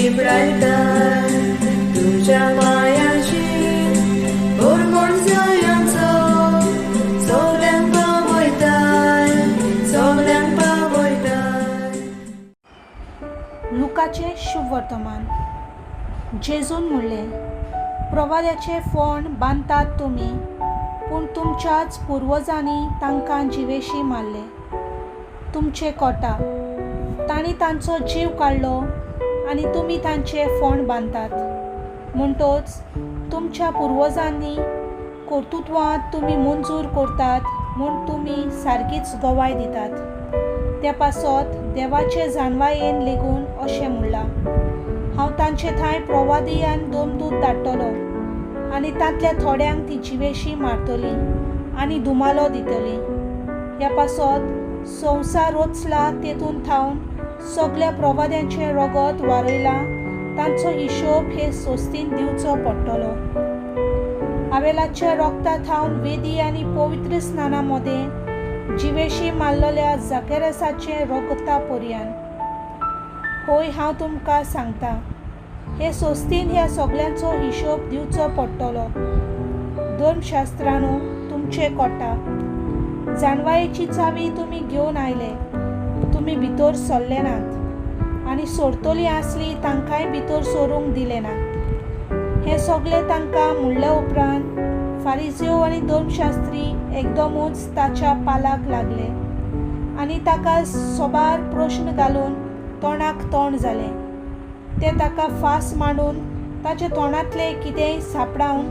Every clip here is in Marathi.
जिब्राल्टर तुझ्या पायाची बोरमोड जायांचो सगळ्यांक पावयताय सगळ्यांक पावयताय। लुकाचे शुभ वर्तमान। जेजून म्हणलें, प्रवाद्याचे फोंड बांदतात तुमी, पूण तुमच्याच पुर्वजांनी तांकां जिवेशी मारले। तुमचे कोटा तांणी तांचो जीव काडलो आनी तुमी तांचे फोंड बांदतात। म्हणटच तुमच्या पुर्वजांनी कर्तुत्वांत तुमी मंजूर करतात म्हूण तुमी सारकीच गवाय दितात। त्या पासत देवाचे जाणवायेन लेगून अशें म्हणलां, हांव तांचे थंय प्रवादी आनी दोमदूत धाडटलो आनी तांतल्या थोड्यांक ती जिवेशी मारतली आनी दुमालो दितली। ह्या पासत संवसार रचला तेतून थावन सगळ्या प्रवाद्यांचें रगत वारयलां तांचो हिशोब हे सोस्तीन दिवचो पडटलो। आवेलाच्या रगता थावन वेदी आनी पवित्र स्नाना मदें जिवेशी मारलेल्या जाकेरेसाचे रगता पर्यंत। होय, हांव तुमकां सांगतां, हे सोस्तीन ह्या सगळ्यांचो हिशोब दिवचो पडटलो। धर्मशास्त्रांनू तुमचे कोटा जाणवायेची चावी तुमी घेवन आयले, तुमी भितर सरले नात आनी सोडतली आसली तांकांय भितर सरूंक दिले ना। हे सगळे तांकां म्हणले उपरांत फारिझेव आनी धर्मशास्त्री एकदमूच ताच्या पालाक लागले आनी ताका सोबार प्रश्न घालून तोंडाक तोंड जाले। ते ताका फास मांडून ताचे तोंडांतले कितेंय सापडावन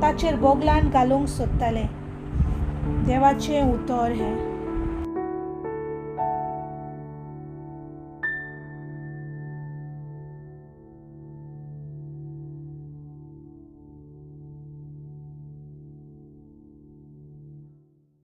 ताचेर बोगलान घालूंक सोदताले। देवाचें उतर हें।